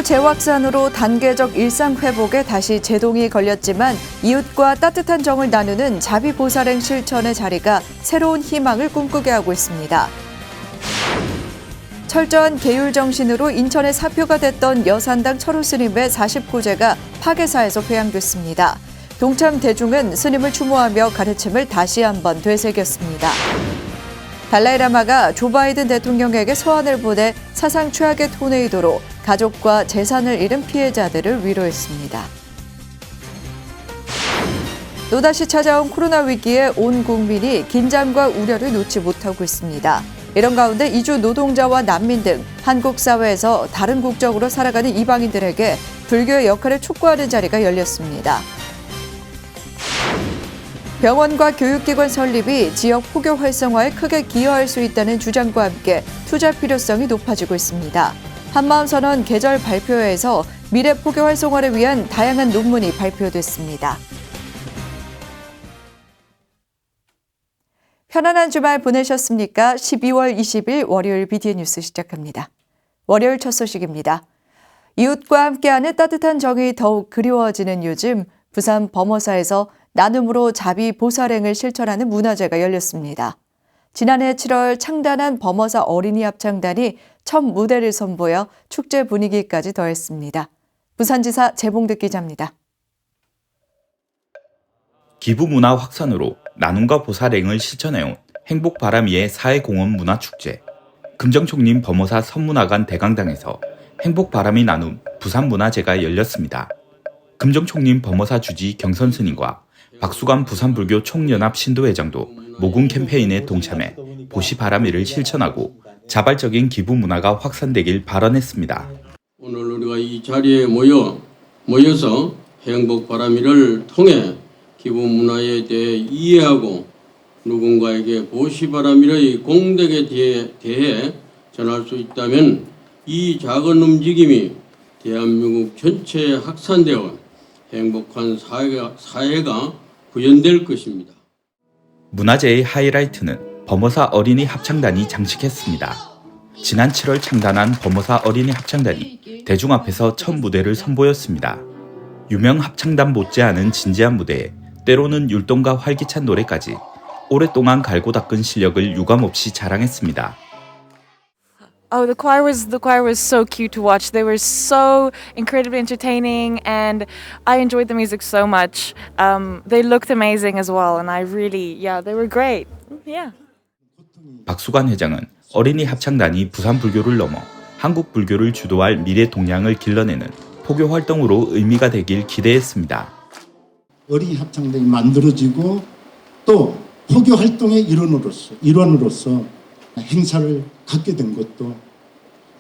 코로나19 재확산으로 단계적 일상 회복에 다시 제동이 걸렸지만 이웃과 따뜻한 정을 나누는 자비보살행 실천의 자리가 새로운 희망을 꿈꾸게 하고 있습니다. 철저한 계율 정신으로 인천에 사표가 됐던 여산당 철우 스님의 49제가 파괴사에서 회양됐습니다. 동참 대중은 스님을 추모하며 가르침을 다시 한번 되새겼습니다. 달라이라마가 조 바이든 대통령에게 소환을 보내 사상 최악의 토네이도로 가족과 재산을 잃은 피해자들을 위로했습니다. 또다시 찾아온 코로나 위기에 온 국민이 긴장과 우려를 놓지 못하고 있습니다. 이런 가운데 이주 노동자와 난민 등 한국 사회에서 다른 국적으로 살아가는 이방인들에게 불교의 역할을 촉구하는 자리가 열렸습니다. 병원과 교육기관 설립이 지역 포교 활성화에 크게 기여할 수 있다는 주장과 함께 투자 필요성이 높아지고 있습니다. 한마음선언 계절 발표회에서 미래 포교 활성화를 위한 다양한 논문이 발표됐습니다. 편안한 주말 보내셨습니까? 12월 20일 월요일 BTN 뉴스 시작합니다. 월요일 첫 소식입니다. 이웃과 함께하는 따뜻한 정이 더욱 그리워지는 요즘 부산 범어사에서 나눔으로 자비 보살행을 실천하는 문화제가 열렸습니다. 지난해 7월 창단한 범어사 어린이 합창단이 첫 무대를 선보여 축제 분위기까지 더했습니다. 부산지사 재봉득 기자입니다. 기부문화 확산으로 나눔과 보살행을 실천해온 행복바람이의 사회공헌 문화축제. 금정총림 범어사 선문화관 대강당에서 행복바람이 나눔 부산문화제가 열렸습니다. 금정총림 범어사 주지 경선스님과 박수관 부산불교 총연합 신도회장도 모금 캠페인에 동참해 보시바람이를 실천하고 자발적인 기부 문화가 확산되길 발언했습니다. 오늘 우리가 이 자리에 모여서 행복바람이를 통해 기부 문화에 대해 이해하고 누군가에게 보시바람이의 공덕에 대해 전할 수 있다면 이 작은 움직임이 대한민국 전체에 확산되어 행복한 사회가 구현될 것입니다. 문화제의 하이라이트는 범어사 어린이 합창단이 장식했습니다. 지난 7월 창단한 범어사 어린이 합창단이 대중 앞에서 첫 무대를 선보였습니다. 유명 합창단 못지않은 진지한 무대에 때로는 율동과 활기찬 노래까지 오랫동안 갈고 닦은 실력을 유감없이 자랑했습니다. Oh, the choir was so cute to watch. They were so incredibly entertaining, and I enjoyed the music so much. They looked amazing as well, and they were great. Yeah. 박수관 회장은 어린이 합창단이 부산 불교를 넘어 한국 불교를 주도할 미래 동향을 길러내는 포교 활동으로 의미가 되길 기대했습니다. 어린이 합창단이 만들어지고 또 포교 활동의 일원으로서 행사를 갖게 된 것도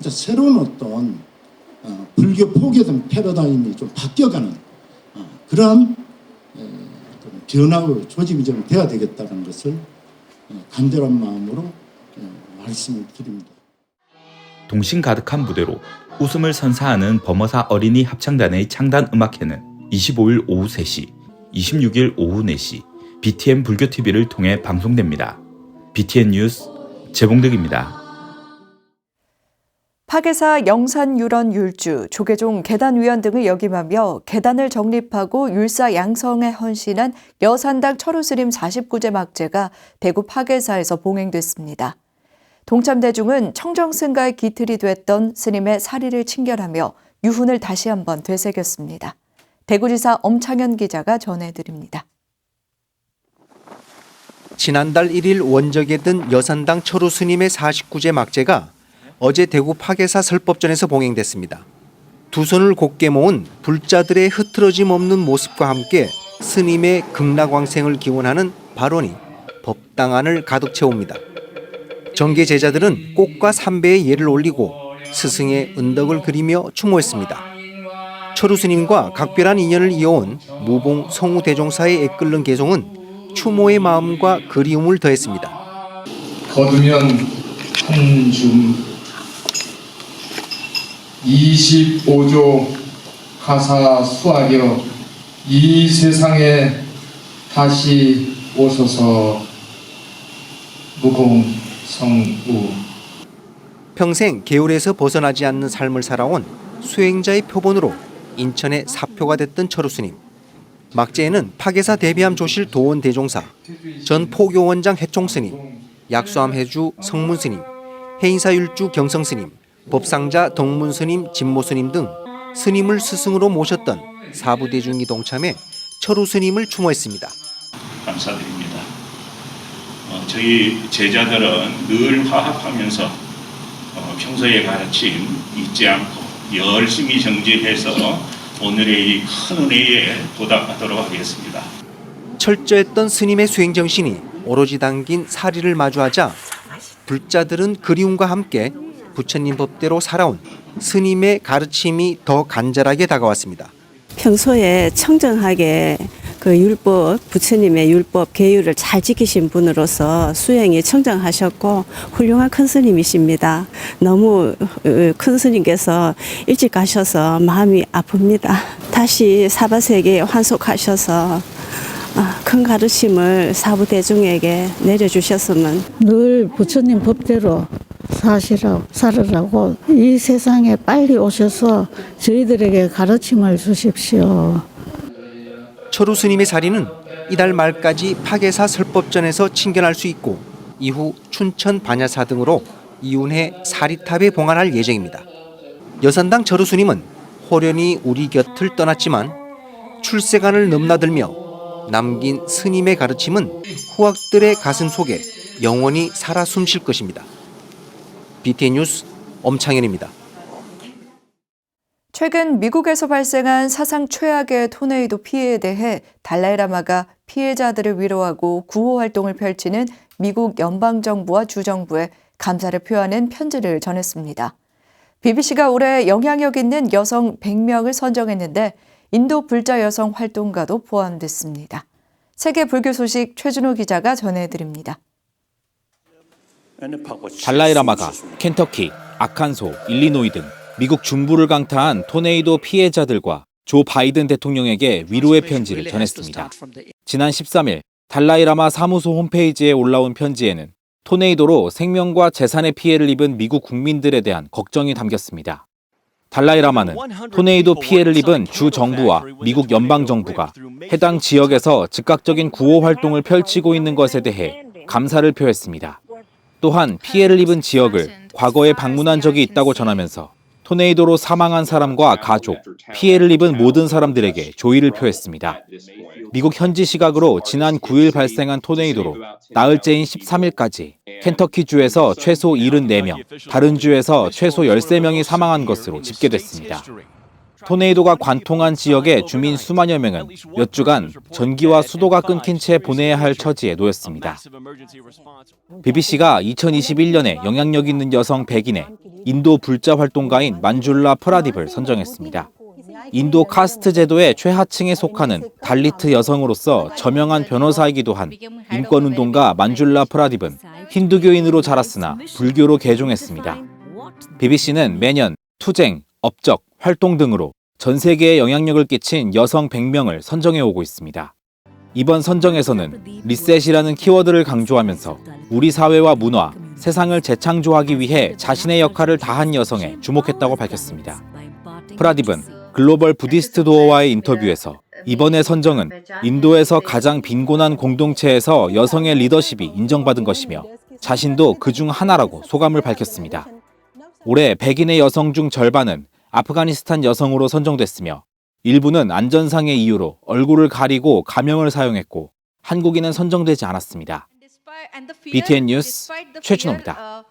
새로운 어떤 불교 포교에 대한 패러다임이 좀 바뀌어가는 그러한 변화의 조짐이 좀 돼야 되겠다는 것을 간절한 마음으로 말씀을 드립니다. 동심 가득한 무대로 웃음을 선사하는 범어사 어린이 합창단의 창단 음악회는 25일 오후 3시, 26일 오후 4시 BTN 불교TV를 통해 방송됩니다. BTN 뉴스 재봉득입니다. 파괴사 영산유런 율주, 조계종 계단위원 등을 역임하며 계단을 정립하고 율사 양성에 헌신한 여산당 철우 스님 49제 막제가 대구 파괴사에서 봉행됐습니다. 동참 대중은 청정승가의 기틀이 됐던 스님의 사리를 친결하며 유훈을 다시 한번 되새겼습니다. 대구지사 엄창현 기자가 전해드립니다. 지난달 1일 원적에 든 여산당 철우 스님의 49제 막제가 어제 대구 파괴사 설법전에서 봉행됐습니다. 두 손을 곧게 모은 불자들의 흐트러짐 없는 모습과 함께 스님의 극락왕생을 기원하는 발언이 법당안을 가득 채웁니다. 정계 제자들은 꽃과 삼배의 예를 올리고 스승의 은덕을 그리며 추모했습니다. 철우 스님과 각별한 인연을 이어온 무봉 성우 대종사의 애끓는 개송은 추모의 마음과 그리움을 더했습니다. 거두면 한줌 25조 하사 수하려 이 세상에 다시 오소서 무공 성우. 평생 계율에서 벗어나지 않는 삶을 살아온 수행자의 표본으로 인천의 사표가 됐던 철우스님. 막제에는 파괴사 대비함 조실 도원 대종사, 전 포교원장 해총스님, 약수함 해주 성문스님, 해인사 율주 경성스님, 법상자 덕문스님 진모스님 등 스님을 스승으로 모셨던 사부대중이 동참해 철우스님을 추모했습니다. 감사드립니다. 저희 제자들은 늘 화합하면서 평소의 가르침 잊지 않고 열심히 정진해서 오늘의 이 큰 은혜에 보답하도록 하겠습니다. 철저했던 스님의 수행 정신이 오로지 담긴 사리를 마주하자 불자들은 그리움과 함께 부처님 법대로 살아온 스님의 가르침이 더 간절하게 다가왔습니다. 평소에 청정하게 그 율법, 부처님의 율법 계율을 잘 지키신 분으로서 수행이 청정하셨고 훌륭한 큰 스님이십니다. 너무 큰 스님께서 일찍 가셔서 마음이 아픕니다. 다시 사바세계에 환속하셔서 큰 가르침을 사부 대중에게 내려주셨으면 늘 부처님 법대로 살으라고 이 세상에 빨리 오셔서 저희들에게 가르침을 주십시오. 철우 스님의 사리는 이달 말까지 파괴사 설법전에서 친견할 수 있고 이후 춘천 반야사 등으로 이운해 사리탑에 봉안할 예정입니다. 여산당 철우 스님은 호련히 우리 곁을 떠났지만 출세관을 넘나들며 남긴 스님의 가르침은 후학들의 가슴 속에 영원히 살아 숨쉴 것입니다. BTN 뉴스 엄창현입니다. 최근 미국에서 발생한 사상 최악의 토네이도 피해에 대해 달라이라마가 피해자들을 위로하고 구호 활동을 펼치는 미국 연방정부와 주정부에 감사를 표하는 편지를 전했습니다. BBC가 올해 영향력 있는 여성 100명을 선정했는데 인도 불자 여성 활동가도 포함됐습니다. 세계 불교 소식 최준호 기자가 전해드립니다. 달라이라마가 켄터키, 아칸소, 일리노이 등 미국 중부를 강타한 토네이도 피해자들과 조 바이든 대통령에게 위로의 편지를 전했습니다. 지난 13일 달라이라마 사무소 홈페이지에 올라온 편지에는 토네이도로 생명과 재산의 피해를 입은 미국 국민들에 대한 걱정이 담겼습니다. 달라이라마는 토네이도 피해를 입은 주 정부와 미국 연방 정부가 해당 지역에서 즉각적인 구호 활동을 펼치고 있는 것에 대해 감사를 표했습니다. 또한 피해를 입은 지역을 과거에 방문한 적이 있다고 전하면서 토네이도로 사망한 사람과 가족, 피해를 입은 모든 사람들에게 조의를 표했습니다. 미국 현지 시각으로 지난 9일 발생한 토네이도로 나흘째인 13일까지 켄터키주에서 최소 74명, 다른 주에서 최소 13명이 사망한 것으로 집계됐습니다. 토네이도가 관통한 지역의 주민 수만여 명은 몇 주간 전기와 수도가 끊긴 채 보내야 할 처지에 놓였습니다. BBC가 2021년에 영향력 있는 여성 100인에 인도 불자 활동가인 만줄라 프라딥을 선정했습니다. 인도 카스트 제도의 최하층에 속하는 달리트 여성으로서 저명한 변호사이기도 한 인권운동가 만줄라 프라딥은 힌두교인으로 자랐으나 불교로 개종했습니다. BBC는 매년 투쟁, 업적, 활동 등으로 전 세계에 영향력을 끼친 여성 100명을 선정해 오고 있습니다. 이번 선정에서는 리셋이라는 키워드를 강조하면서 우리 사회와 문화, 세상을 재창조하기 위해 자신의 역할을 다한 여성에 주목했다고 밝혔습니다. 프라딥은 글로벌 부디스트 도어와의 인터뷰에서 이번의 선정은 인도에서 가장 빈곤한 공동체에서 여성의 리더십이 인정받은 것이며 자신도 그중 하나라고 소감을 밝혔습니다. 올해 100인의 여성 중 절반은 아프가니스탄 여성으로 선정됐으며 일부는 안전상의 이유로 얼굴을 가리고 가명을 사용했고 한국인은 선정되지 않았습니다. BTN 뉴스 최준호입니다.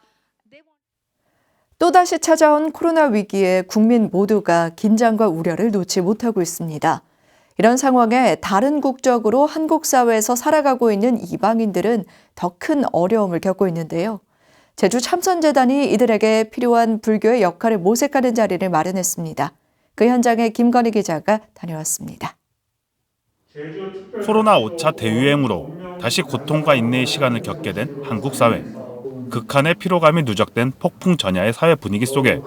또다시 찾아온 코로나 위기에 국민 모두가 긴장과 우려를 놓지 못하고 있습니다. 이런 상황에 다른 국적으로 한국 사회에서 살아가고 있는 이방인들은 더 큰 어려움을 겪고 있는데요. 제주 참선재단이 이들에게 필요한 불교의 역할을 모색하는 자리를 마련했습니다. 그 현장에 김건희 기자가 다녀왔습니다. 코로나 5차 대유행으로 다시 고통과 인내의 시간을 겪게 된 한국 사회. 극한의 피로감이 누적된 폭풍 전야의 사회 분위기 속에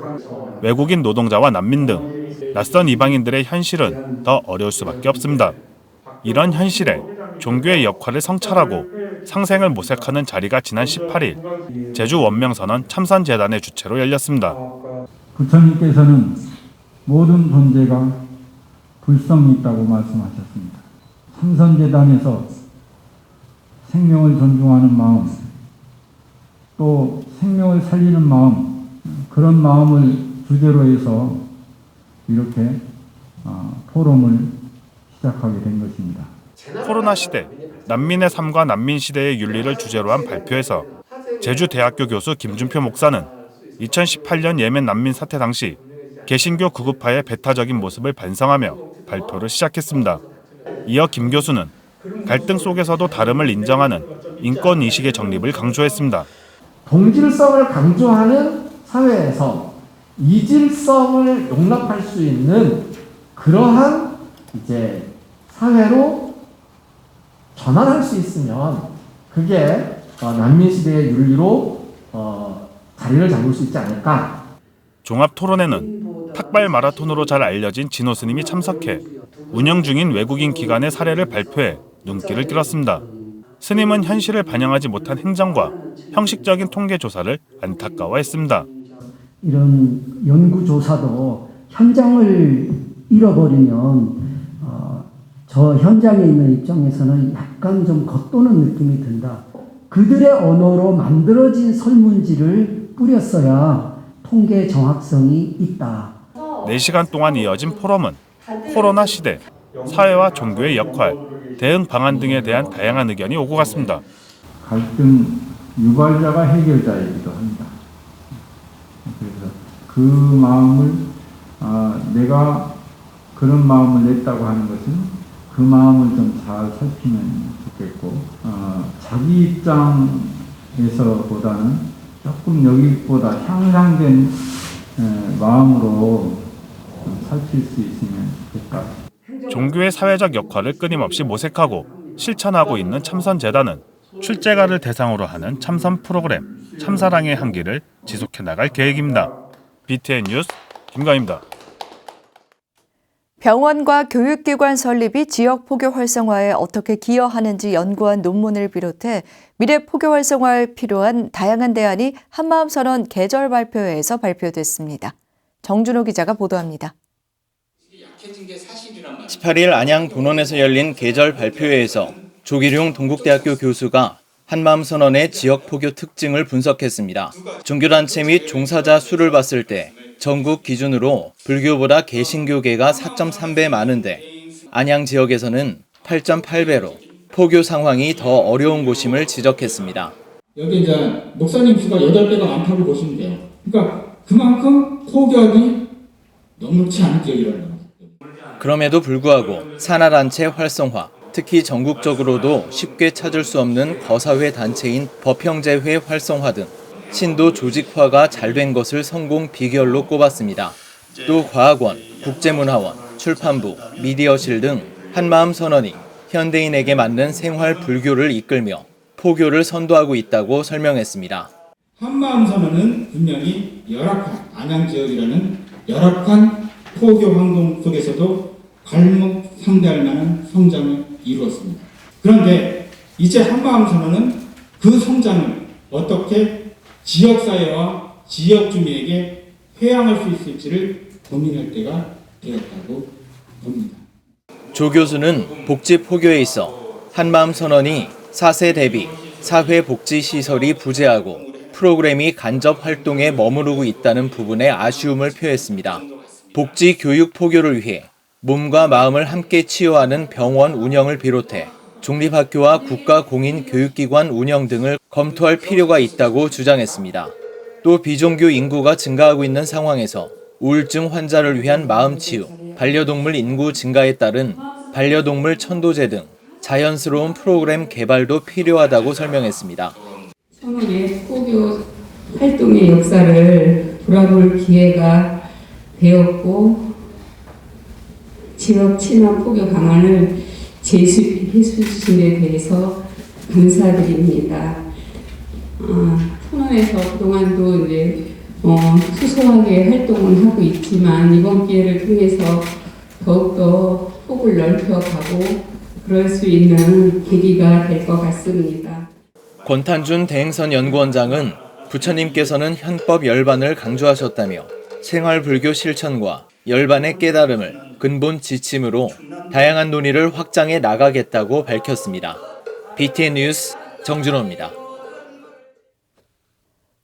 외국인 노동자와 난민 등 낯선 이방인들의 현실은 더 어려울 수밖에 없습니다. 이런 현실에 종교의 역할을 성찰하고 상생을 모색하는 자리가 지난 18일 제주 원명선언 참선재단의 주최로 열렸습니다. 부처님께서는 모든 존재가 불성이 있다고 말씀하셨습니다. 참선재단에서 생명을 존중하는 마음, 또 생명을 살리는 마음, 그런 마음을 주제로 해서 이렇게 포럼을 시작하게 된 것입니다. 코로나 시대, 난민의 삶과 난민 시대의 윤리를 주제로 한 발표에서 제주대학교 교수 김준표 목사는 2018년 예멘 난민 사태 당시 개신교 구급파의 배타적인 모습을 반성하며 발표를 시작했습니다. 이어 김 교수는 갈등 속에서도 다름을 인정하는 인권의식의 정립을 강조했습니다. 동질성을 강조하는 사회에서 이질성을 용납할 수 있는 그러한 이제 사회로 전환할 수 있으면 그게 난민 시대의 윤리로 자리를 잡을 수 있지 않을까. 종합 토론회는 탁발 마라톤으로 잘 알려진 진호 스님이 참석해 운영 중인 외국인 기관의 사례를 발표해 눈길을 끌었습니다. 스님은 현실을 반영하지 못한 행정과 형식적인 통계 조사를 안타까워했습니다. 이런 연구조사도 현장을 잃어버리면 저 현장에 있는 입장에서는 약간 좀 겉도는 느낌이 든다. 그들의 언어로 만들어진 설문지를 뿌렸어야 통계 정확성이 있다. 4시간 동안 이어진 포럼은 코로나 시대, 사회와 종교의 역할, 대응 방안 등에 대한 다양한 의견이 오고 갔습니다. 갈등 유발자가 해결자이기도 합니다. 그래서 그 마음을 내가 그런 마음을 냈다고 하는 것은 그 마음을 좀 잘 살피면 좋겠고 자기 입장에서보다는 조금 여기보다 향상된 마음으로 살필 수 있으면 좋겠다. 종교의 사회적 역할을 끊임없이 모색하고 실천하고 있는 참선재단은 출제가를 대상으로 하는 참선 프로그램 참사랑의 향기를 지속해 나갈 계획입니다. BTN 뉴스 김가희입니다. 병원과 교육기관 설립이 지역 포교 활성화에 어떻게 기여하는지 연구한 논문을 비롯해 미래 포교 활성화에 필요한 다양한 대안이 한마음선언 계절 발표회에서 발표됐습니다. 정준호 기자가 보도합니다. 18일 안양 본원에서 열린 계절 발표회에서 조기룡 동국대학교 교수가 한마음선언의 지역 포교 특징을 분석했습니다. 종교단체 및 종사자 수를 봤을 때 전국 기준으로 불교보다 개신교계가 4.3배 많은데 안양 지역에서는 8.8배로 포교 상황이 더 어려운 곳임을 지적했습니다. 여기 이제 목사님 수가 8배가 많다고 보시면 돼요. 그러니까 그만큼 포교하기 녹록지 않은 지역이라는 겁니다. 그럼에도 불구하고 산하단체 활성화, 특히 전국적으로도 쉽게 찾을 수 없는 거사회 단체인 법형제회 활성화 등 신도 조직화가 잘 된 것을 성공 비결로 꼽았습니다. 또 과학원, 국제문화원, 출판부, 미디어실 등 한마음선언이 현대인에게 맞는 생활 불교를 이끌며 포교를 선도하고 있다고 설명했습니다. 한마음선언은 분명히 열악한 안양 지역이라는 열악한 포교 환경 속에서도 갈목 상대할 만한 성장을 이루었습니다. 그런데 이제 한마음선언은 그 성장을 어떻게 지역사회와 지역 주민에게 회양할 수 있을지를 고민할 때가 되었다고 봅니다. 조 교수는 복지 포교에 있어 한마음선언이 4세 대비 사회복지시설이 부재하고 프로그램이 간접 활동에 머무르고 있다는 부분에 아쉬움을 표했습니다. 복지 교육 포교를 위해 몸과 마음을 함께 치유하는 병원 운영을 비롯해 종립학교와 국가 공인 교육기관 운영 등을 검토할 필요가 있다고 주장했습니다. 또 비종교 인구가 증가하고 있는 상황에서 우울증 환자를 위한 마음치유, 반려동물 인구 증가에 따른 반려동물 천도제 등 자연스러운 프로그램 개발도 필요하다고 설명했습니다. 성인의 포교 활동의 역사를 돌아볼 기회가 되었고 지역 친화 포교 방안을 제시해 주신 데 대해서 감사드립니다. 토론에서 그동안도 이제 소소하게 활동을 하고 있지만 이번 기회를 통해서 더욱더 폭을 넓혀가고 그럴 수 있는 계기가 될 것 같습니다. 권탄준 대행선 연구원장은 부처님께서는 현법 열반을 강조하셨다며 생활불교 실천과 열반의 깨달음을 근본 지침으로 다양한 논의를 확장해 나가겠다고 밝혔습니다. BTN 뉴스 정준호입니다.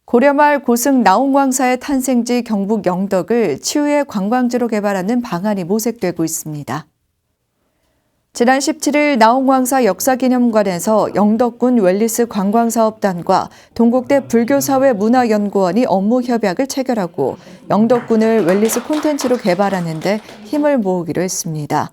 고려말 고승 나홍왕사의 탄생지 경북 영덕을 치유의 관광지로 개발하는 방안이 모색되고 있습니다. 지난 17일 나홍왕사 역사기념관에서 영덕군 웰리스 관광사업단과 동국대 불교사회문화연구원이 업무 협약을 체결하고 영덕군을 웰리스 콘텐츠로 개발하는 데 힘을 모으기로 했습니다.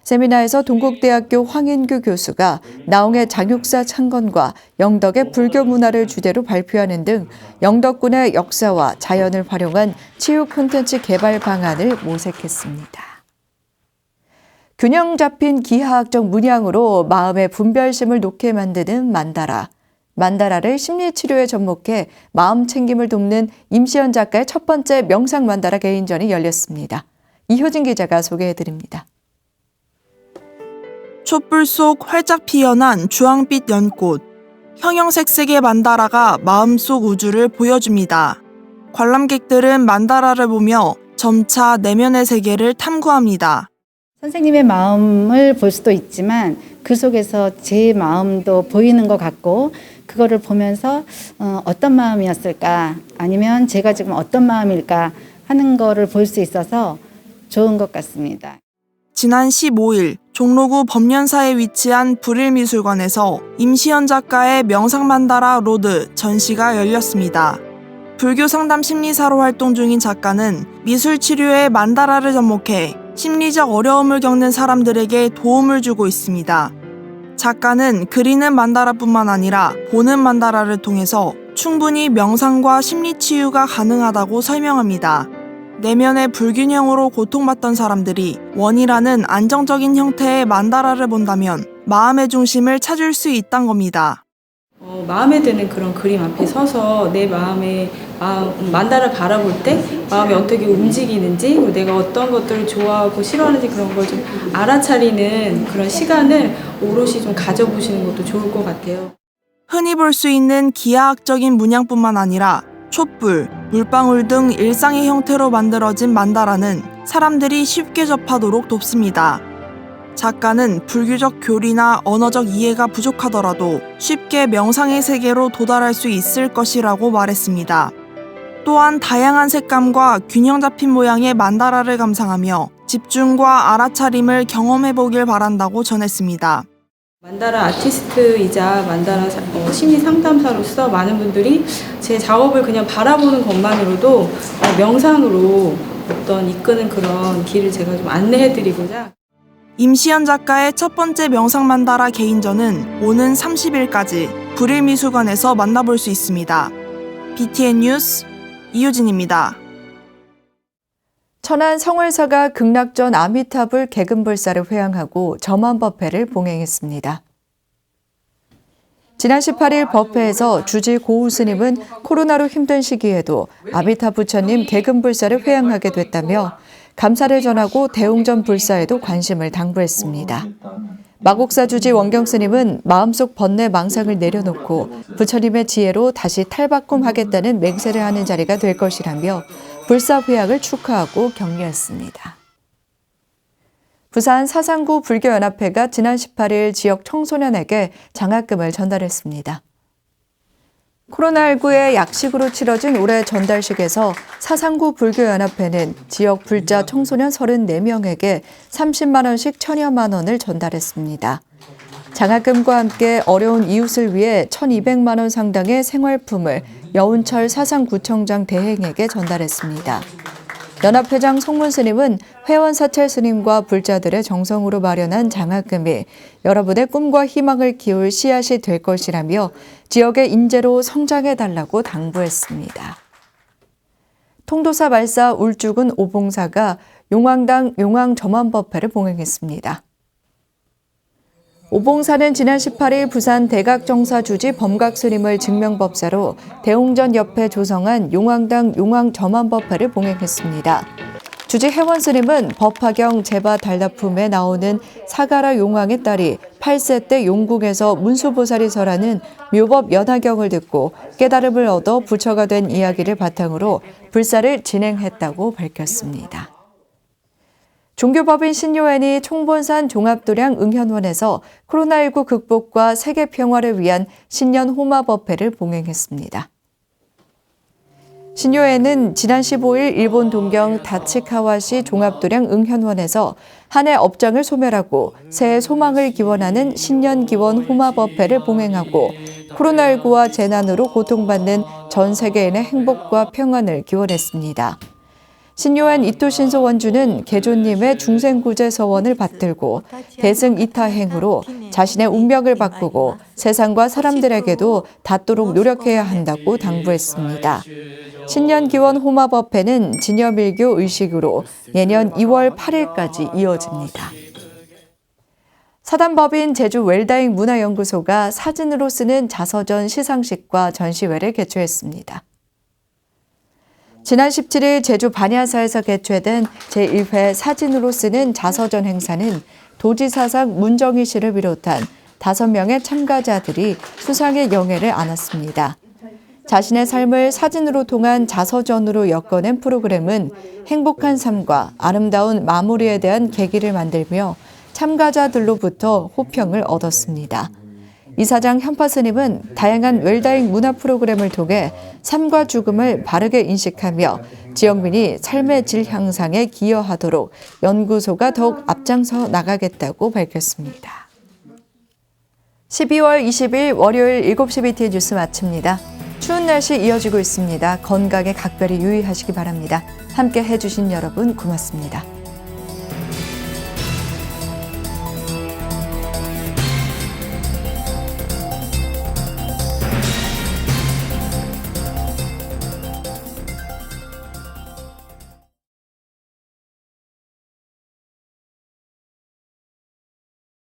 세미나에서 동국대학교 황인규 교수가 나홍의 장육사 창건과 영덕의 불교 문화를 주제로 발표하는 등 영덕군의 역사와 자연을 활용한 치유 콘텐츠 개발 방안을 모색했습니다. 균형 잡힌 기하학적 문양으로 마음의 분별심을 놓게 만드는 만다라. 만다라를 심리치료에 접목해 마음 챙김을 돕는 임시연 작가의 첫 번째 명상 만다라 개인전이 열렸습니다. 이효진 기자가 소개해드립니다. 촛불 속 활짝 피어난 주황빛 연꽃. 형형색색의 만다라가 마음속 우주를 보여줍니다. 관람객들은 만다라를 보며 점차 내면의 세계를 탐구합니다. 선생님의 마음을 볼 수도 있지만 그 속에서 제 마음도 보이는 것 같고 그거를 보면서 어떤 마음이었을까 아니면 제가 지금 어떤 마음일까 하는 거를 볼 수 있어서 좋은 것 같습니다. 지난 15일 종로구 법련사에 위치한 불일미술관에서 임시연 작가의 명상만다라 로드 전시가 열렸습니다. 불교 상담 심리사로 활동 중인 작가는 미술 치료에 만다라를 접목해 심리적 어려움을 겪는 사람들에게 도움을 주고 있습니다. 작가는 그리는 만다라뿐만 아니라 보는 만다라를 통해서 충분히 명상과 심리 치유가 가능하다고 설명합니다. 내면의 불균형으로 고통받던 사람들이 원이라는 안정적인 형태의 만다라를 본다면 마음의 중심을 찾을 수 있다는 겁니다. 마음에 드는 그런 그림 앞에 서서 내 마음에 만다를 바라볼 때 마음이 어떻게 움직이는지 내가 어떤 것들을 좋아하고 싫어하는지 그런 걸 좀 알아차리는 그런 시간을 오롯이 좀 가져보시는 것도 좋을 것 같아요. 흔히 볼 수 있는 기하학적인 문양뿐만 아니라 촛불, 물방울 등 일상의 형태로 만들어진 만다라는 사람들이 쉽게 접하도록 돕습니다. 작가는 불교적 교리나 언어적 이해가 부족하더라도 쉽게 명상의 세계로 도달할 수 있을 것이라고 말했습니다. 또한 다양한 색감과 균형 잡힌 모양의 만다라를 감상하며 집중과 알아차림을 경험해보길 바란다고 전했습니다. 만다라 아티스트이자 만다라 심리 상담사로서 많은 분들이 제 작업을 그냥 바라보는 것만으로도 명상으로 어떤 이끄는 그런 길을 제가 좀 안내해드리고자. 임시연 작가의 첫 번째 명상 만다라 개인전은 오는 30일까지 불일미술관에서 만나볼 수 있습니다. BTN 뉴스 이효진입니다. 천안 성월사가 극락 전 아미타불 개근불사를 회향하고 점안법회를 봉행했습니다. 지난 18일 법회에서 주지 고우 스님은 코로나로 힘든 시기에도 아미타 부처님 개근불사를 회향하게 됐다며 감사를 전하고 대웅전 불사에도 관심을 당부했습니다. 마곡사 주지 원경 스님은 마음속 번뇌 망상을 내려놓고 부처님의 지혜로 다시 탈바꿈하겠다는 맹세를 하는 자리가 될 것이라며 불사 회향을 축하하고 격려했습니다. 부산 사상구 불교연합회가 지난 18일 지역 청소년에게 장학금을 전달했습니다. 코로나19의 약식으로 치러진 올해 전달식에서 사상구 불교연합회는 지역 불자 청소년 34명에게 30만 원씩 1,000여만 원을 전달했습니다. 장학금과 함께 어려운 이웃을 위해 1,200만 원 상당의 생활품을 여운철 사상구청장 대행에게 전달했습니다. 연합회장 송문 스님은 회원 사찰 스님과 불자들의 정성으로 마련한 장학금이 여러분의 꿈과 희망을 키울 씨앗이 될 것이라며 지역의 인재로 성장해달라고 당부했습니다. 통도사 말사 울주군 오봉사가 용왕당 용왕점안법회를 봉행했습니다. 오봉사는 지난 18일 부산 대각정사 주지 범각스님을 증명법사로 대웅전 옆에 조성한 용왕당 용왕점안법회를 봉행했습니다. 주지 혜원스님은 법화경 제바 달다품에 나오는 사가라 용왕의 딸이 8세 때 용궁에서 문수보살이 설하는 묘법 연화경을 듣고 깨달음을 얻어 부처가 된 이야기를 바탕으로 불사를 진행했다고 밝혔습니다. 종교법인 신요엔이 총본산 종합도량 응현원에서 코로나19 극복과 세계 평화를 위한 신년 호마법회를 봉행했습니다. 신요엔은 지난 15일 일본 동경 다치카와시 종합도량 응현원에서 한 해 업장을 소멸하고 새해 소망을 기원하는 신년 기원 호마법회를 봉행하고 코로나19와 재난으로 고통받는 전 세계인의 행복과 평안을 기원했습니다. 신요엔 이토신소 원주는 개조님의 중생구제 서원을 받들고 대승 이타행으로 자신의 운명을 바꾸고 세상과 사람들에게도 닿도록 노력해야 한다고 당부했습니다. 신년 기원 호마법회는 진여밀교 의식으로 내년 2월 8일까지 이어집니다. 사단법인 제주 웰다잉 문화연구소가 사진으로 쓰는 자서전 시상식과 전시회를 개최했습니다. 지난 17일 제주 반야사에서 개최된 제1회 사진으로 쓰는 자서전 행사는 도지사상 문정희 씨를 비롯한 5명의 참가자들이 수상의 영예를 안았습니다. 자신의 삶을 사진으로 통한 자서전으로 엮어낸 프로그램은 행복한 삶과 아름다운 마무리에 대한 계기를 만들며 참가자들로부터 호평을 얻었습니다. 이사장 현파 스님은 다양한 웰다잉 문화 프로그램을 통해 삶과 죽음을 바르게 인식하며 지역민이 삶의 질 향상에 기여하도록 연구소가 더욱 앞장서 나가겠다고 밝혔습니다. 12월 20일 월요일 7시 BTN 뉴스 마칩니다. 추운 날씨 이어지고 있습니다. 건강에 각별히 유의하시기 바랍니다. 함께 해주신 여러분 고맙습니다.